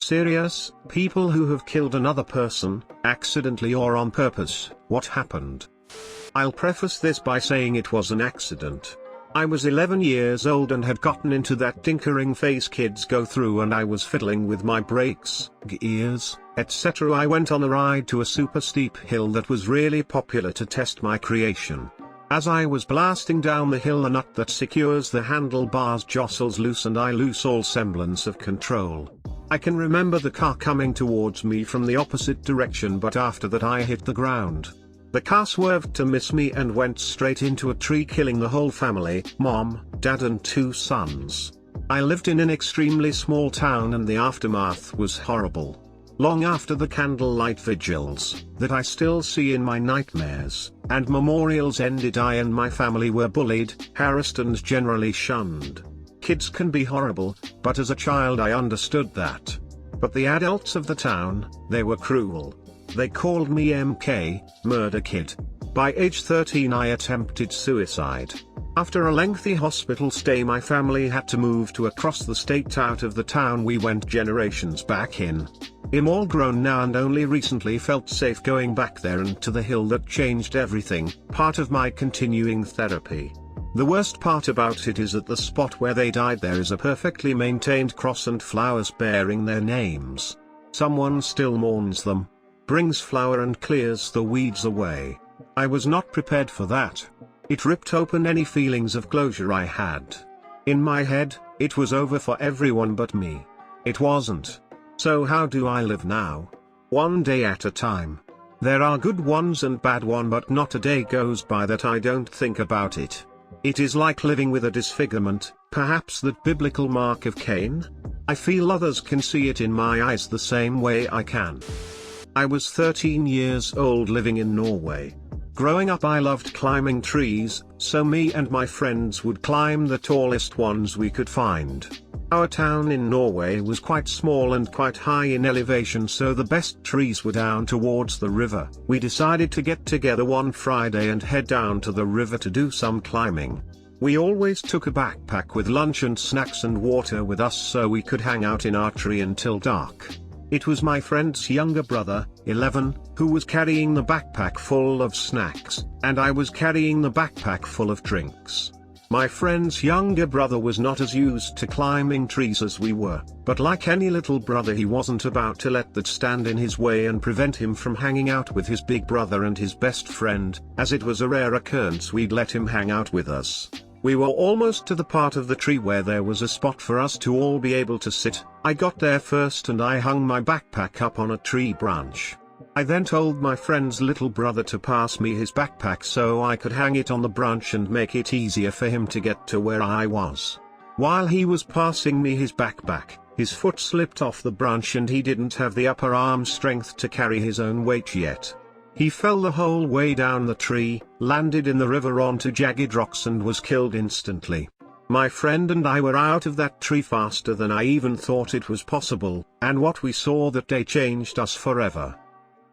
Serious, people who have killed another person, accidentally or on purpose, what happened? I'll preface this by saying it was an accident. I was 11 years old and had gotten into that tinkering phase kids go through, and I was fiddling with my brakes, gears, etc. I went on a ride to a super steep hill that was really popular to test my creation. As I was blasting down the hill, the nut that secures the handlebars jostles loose and I lose all semblance of control. I can remember the car coming towards me from the opposite direction, but after that I hit the ground. The car swerved to miss me and went straight into a tree, killing the whole family, mom, dad and 2 sons. I lived in an extremely small town and the aftermath was horrible. Long after the candlelight vigils, that I still see in my nightmares, and memorials ended, I and my family were bullied, harassed and generally shunned. Kids can be horrible, but as a child I understood that. But the adults of the town, they were cruel. They called me MK, Murder Kid. By age 13 I attempted suicide. After a lengthy hospital stay, my family had to move to across the state out of the town we went generations back in. I'm all grown now and only recently felt safe going back there and to the hill that changed everything, part of my continuing therapy. The worst part about it is at the spot where they died there is a perfectly maintained cross and flowers bearing their names. Someone still mourns them, brings flour and clears the weeds away. I was not prepared for that. It ripped open any feelings of closure I had. In my head, it was over for everyone but me. It wasn't. So how do I live now? One day at a time. There are good ones and bad ones, but not a day goes by that I don't think about it. It is like living with a disfigurement, perhaps that biblical mark of Cain. I feel others can see it in my eyes the same way I can. I was 13 years old living in Norway. Growing up I loved climbing trees, so me and my friends would climb the tallest ones we could find. Our town in Norway was quite small and quite high in elevation, so the best trees were down towards the river. We decided to get together one Friday and head down to the river to do some climbing. We always took a backpack with lunch and snacks and water with us so we could hang out in our tree until dark. It was my friend's younger brother, 11, who was carrying the backpack full of snacks, and I was carrying the backpack full of drinks. My friend's younger brother was not as used to climbing trees as we were, but like any little brother he wasn't about to let that stand in his way and prevent him from hanging out with his big brother and his best friend. As it was a rare occurrence, we'd let him hang out with us. We were almost to the part of the tree where there was a spot for us to all be able to sit. I got there first and I hung my backpack up on a tree branch. I then told my friend's little brother to pass me his backpack so I could hang it on the branch and make it easier for him to get to where I was. While he was passing me his backpack, his foot slipped off the branch and he didn't have the upper arm strength to carry his own weight yet. He fell the whole way down the tree, landed in the river onto jagged rocks and was killed instantly. My friend and I were out of that tree faster than I even thought it was possible, and what we saw that day changed us forever.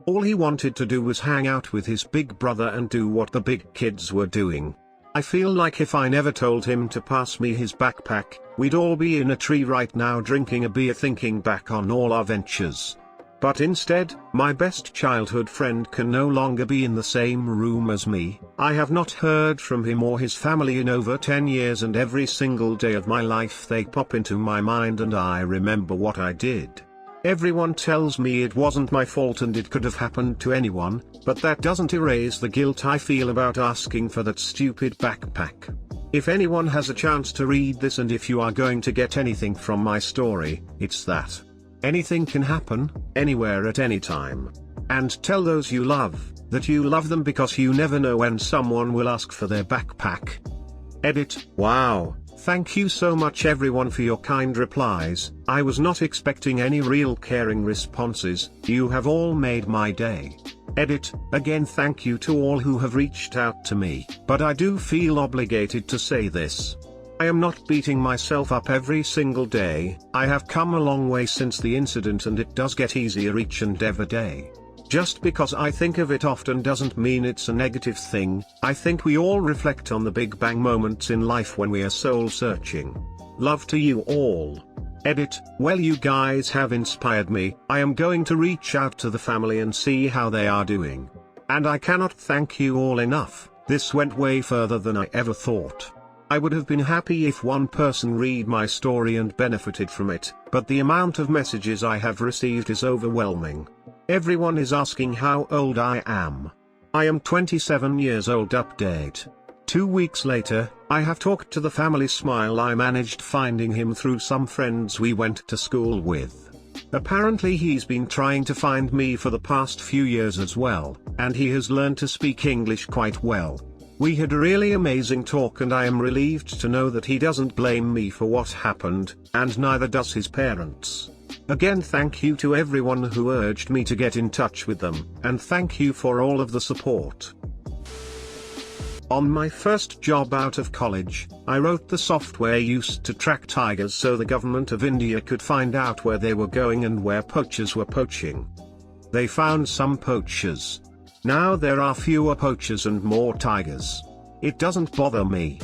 All he wanted to do was hang out with his big brother and do what the big kids were doing. I feel like if I never told him to pass me his backpack, we'd all be in a tree right now drinking a beer thinking back on all our ventures. But instead, my best childhood friend can no longer be in the same room as me. I have not heard from him or his family in over 10 years, and every single day of my life they pop into my mind and I remember what I did. Everyone tells me it wasn't my fault and it could have happened to anyone, but that doesn't erase the guilt I feel about asking for that stupid backpack. If anyone has a chance to read this, and if you are going to get anything from my story, it's that. Anything can happen, anywhere at any time. And tell those you love, that you love them, because you never know when someone will ask for their backpack. Edit. Wow, thank you so much everyone for your kind replies. I was not expecting any real caring responses. You have all made my day. Edit. Again, thank you to all who have reached out to me, but I do feel obligated to say this. I am not beating myself up every single day. I have come a long way since the incident and it does get easier each and every day. Just because I think of it often doesn't mean it's a negative thing. I think we all reflect on the big bang moments in life when we are soul searching. Love to you all. Edit, well you guys have inspired me. I am going to reach out to the family and see how they are doing. And I cannot thank you all enough, this went way further than I ever thought. I would have been happy if one person read my story and benefited from it, but the amount of messages I have received is overwhelming. Everyone is asking how old I am. I am 27 years old. Update. 2 weeks later, I have talked to the family. Smile. I managed finding him through some friends we went to school with. Apparently he's been trying to find me for the past few years as well, and he has learned to speak English quite well. We had a really amazing talk and I am relieved to know that he doesn't blame me for what happened, and neither does his parents. Again, thank you to everyone who urged me to get in touch with them, and thank you for all of the support. On my first job out of college, I wrote the software used to track tigers so the government of India could find out where they were going and where poachers were poaching. They found some poachers. Now there are fewer poachers and more tigers. It doesn't bother me.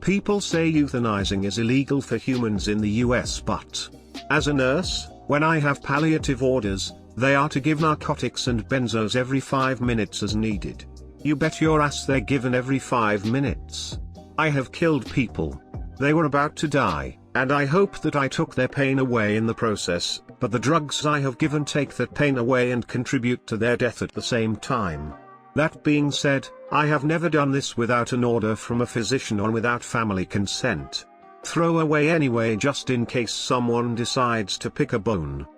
People say euthanizing is illegal for humans in the US, but as a nurse, when I have palliative orders, they are to give narcotics and benzos every 5 minutes as needed. You bet your ass they're given every 5 minutes. I have killed people. They were about to die, and I hope that I took their pain away in the process, but the drugs I have given take that pain away and contribute to their death at the same time. That being said, I have never done this without an order from a physician or without family consent. Throw away anyway just in case someone decides to pick a bone.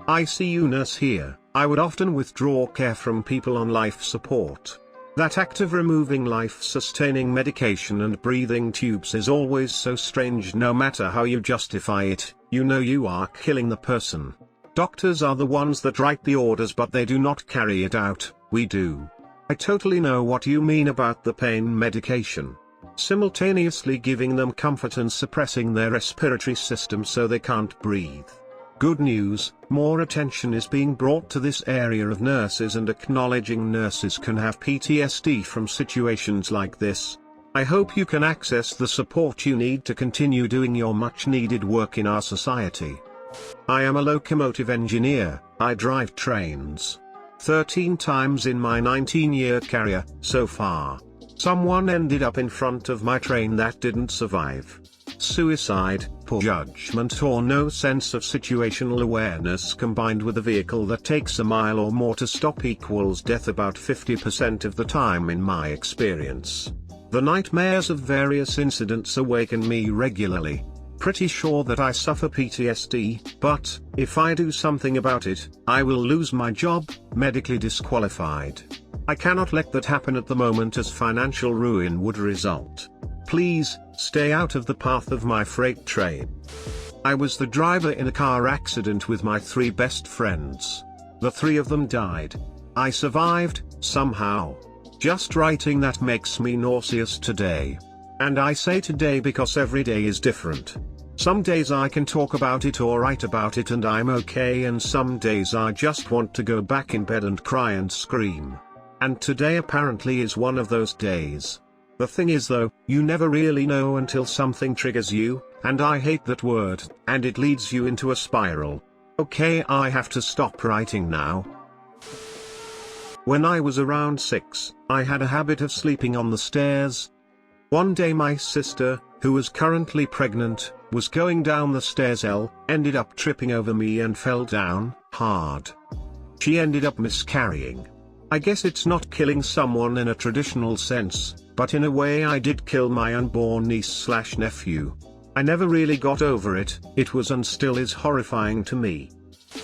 I see you, nurse, here. I would often withdraw care from people on life support. That act of removing life-sustaining medication and breathing tubes is always so strange. No matter how you justify it, you know you are killing the person. Doctors are the ones that write the orders, but they do not carry it out. We do. I totally know what you mean about the pain medication. Simultaneously giving them comfort and suppressing their respiratory system so they can't breathe. Good news, more attention is being brought to this area of nurses and acknowledging nurses can have PTSD from situations like this. I hope you can access the support you need to continue doing your much needed work in our society. I am a locomotive engineer. I drive trains. 13 times in my 19-year career so far. Someone ended up in front of my train that didn't survive. Suicide, poor judgment or no sense of situational awareness combined with a vehicle that takes a mile or more to stop equals death about 50% of the time in my experience. The nightmares of various incidents awaken me regularly. Pretty sure that I suffer PTSD, but if I do something about it, I will lose my job, medically disqualified. I cannot let that happen at the moment as financial ruin would result. Please, stay out of the path of my freight train. I was the driver in a car accident with my 3 best friends. The 3 of them died. I survived, somehow. Just writing that makes me nauseous today. And I say today because every day is different. Some days I can talk about it or write about it and I'm okay, and some days I just want to go back in bed and cry and scream. And today apparently is one of those days. The thing is though, you never really know until something triggers you, and I hate that word, and it leads you into a spiral. Okay, I have to stop writing now. When I was around 6, I had a habit of sleeping on the stairs. One day my sister, who was currently pregnant, was going down the stairs, ended up tripping over me and fell down, hard. She ended up miscarrying. I guess it's not killing someone in a traditional sense, but in a way I did kill my unborn niece/nephew. I never really got over it. It was and still is horrifying to me.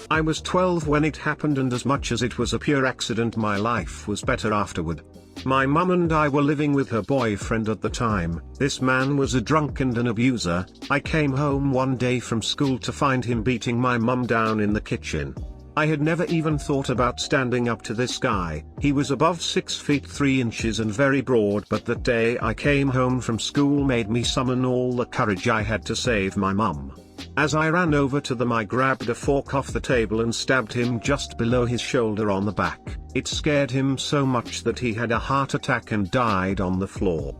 I was 12 when it happened, and as much as it was a pure accident, my life was better afterward. My mum and I were living with her boyfriend at the time. This man was a drunk and an abuser. I came home one day from school to find him beating my mum down in the kitchen. I had never even thought about standing up to this guy. He was above 6 feet 3 inches and very broad, but that day I came home from school made me summon all the courage I had to save my mum. As I ran over to them, I grabbed a fork off the table and stabbed him just below his shoulder on the back. It scared him so much that he had a heart attack and died on the floor.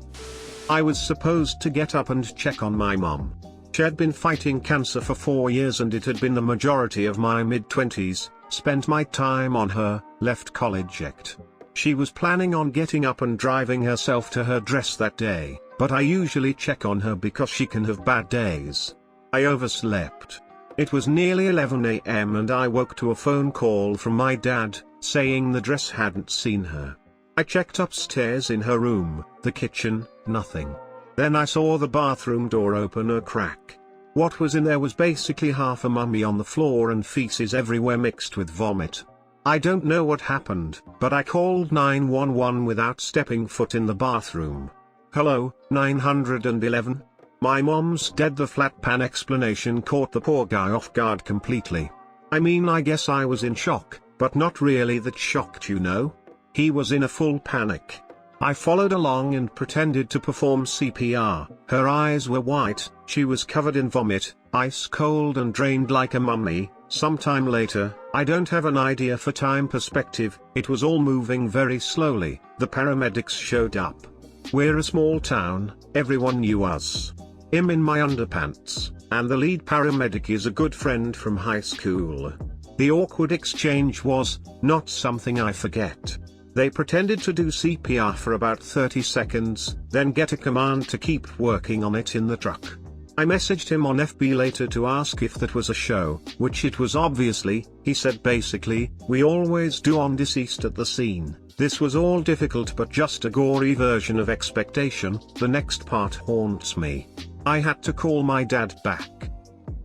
I was supposed to get up and check on my mum. She'd been fighting cancer for 4 years and it had been the majority of my mid-20s, spent my time on her, left college act. She was planning on getting up and driving herself to her dress that day, but I usually check on her because she can have bad days. I overslept. It was nearly 11 AM and I woke to a phone call from my dad, saying the dress hadn't seen her. I checked upstairs in her room, the kitchen, nothing. Then I saw the bathroom door open a crack. What was in there was basically half a mummy on the floor and feces everywhere mixed with vomit. I don't know what happened, but I called 911 without stepping foot in the bathroom. Hello, 911? My mom's dead. The flat pan explanation caught the poor guy off guard completely. I mean, I guess I was in shock, but not really that shocked, you know? He was in a full panic. I followed along and pretended to perform CPR. Her eyes were white, she was covered in vomit, ice cold and drained like a mummy. Sometime later, I don't have an idea for time perspective, it was all moving very slowly, the paramedics showed up. We're a small town, everyone knew us. I'm in my underpants, and the lead paramedic is a good friend from high school. The awkward exchange was not something I forget. They pretended to do CPR for about 30 seconds, then get a command to keep working on it in the truck. I messaged him on FB later to ask if that was a show, which it was obviously. He said basically, we always do on deceased at the scene. This was all difficult but just a gory version of expectation. The next part haunts me. I had to call my dad back.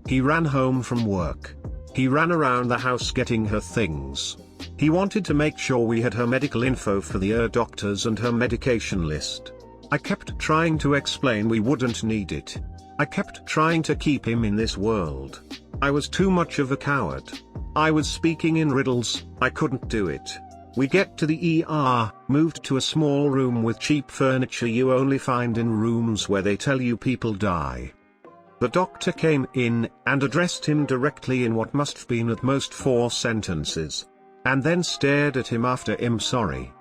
He ran home from work. He ran around the house getting her things. He wanted to make sure we had her medical info for the doctors and her medication list. I kept trying to explain we wouldn't need it. I kept trying to keep him in this world. I was too much of a coward. I was speaking in riddles, I couldn't do it. We get to the ER, moved to a small room with cheap furniture you only find in rooms where they tell you people die. The doctor came in and addressed him directly in what must have been at most 4 sentences. And then stared at him after "I'm sorry."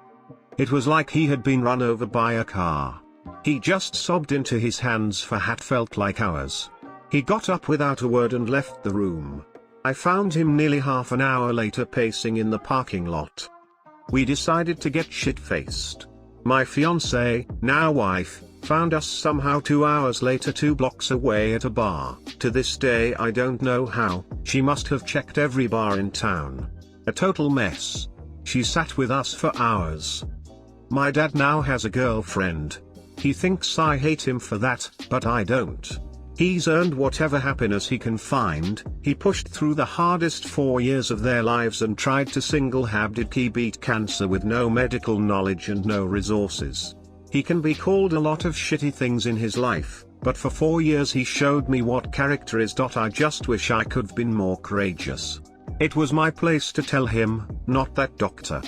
It was like he had been run over by a car. He just sobbed into his hands for what felt like hours. He got up without a word and left the room. I found him nearly half an hour later pacing in the parking lot. We decided to get shit-faced. My fiancée, now wife, found us somehow 2 hours later 2 blocks away at a bar. To this day I don't know how. She must have checked every bar in town. A total mess. She sat with us for hours. My dad now has a girlfriend. He thinks I hate him for that, but I don't. He's earned whatever happiness he can find. He pushed through the hardest 4 years of their lives and tried to single-handedly beat cancer with no medical knowledge and no resources. He can be called a lot of shitty things in his life, but for 4 years he showed me what character is. I just wish I could have been more courageous. It was my place to tell him, not that doctor.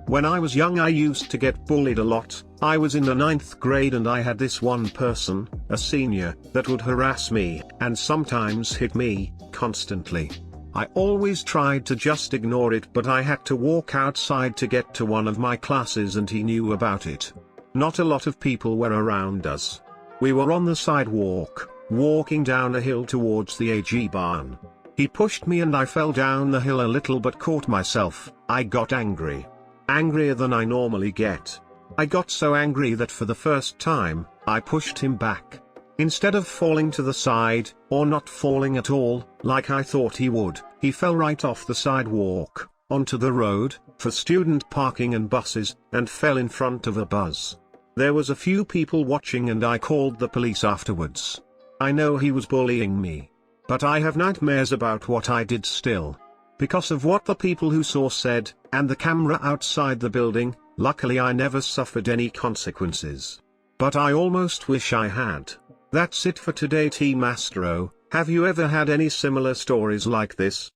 When I was young I used to get bullied a lot. I was in the 9th grade and I had this one person, a senior, that would harass me, and sometimes hit me, constantly. I always tried to just ignore it, but I had to walk outside to get to one of my classes and he knew about it. Not a lot of people were around us. We were on the sidewalk, walking down a hill towards the AG barn. He pushed me and I fell down the hill a little but caught myself. I got angry. Angrier than I normally get. I got so angry that for the first time, I pushed him back. Instead of falling to the side, or not falling at all, like I thought he would, he fell right off the sidewalk, onto the road, for student parking and buses, and fell in front of a bus. There was a few people watching and I called the police afterwards. I know he was bullying me. But I have nightmares about what I did still. Because of what the people who saw said, and the camera outside the building. Luckily I never suffered any consequences. But I almost wish I had. That's it for today, Team Astro. Have you ever had any similar stories like this?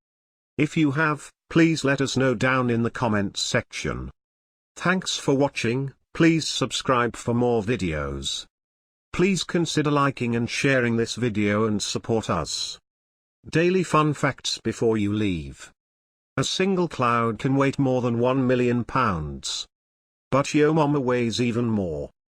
If you have, please let us know down in the comments section. Thanks for watching. Please subscribe for more videos. Please consider liking and sharing this video and support us. Daily fun facts before you leave. A single cloud can weigh more than 1 million pounds. But yo mama weighs even more.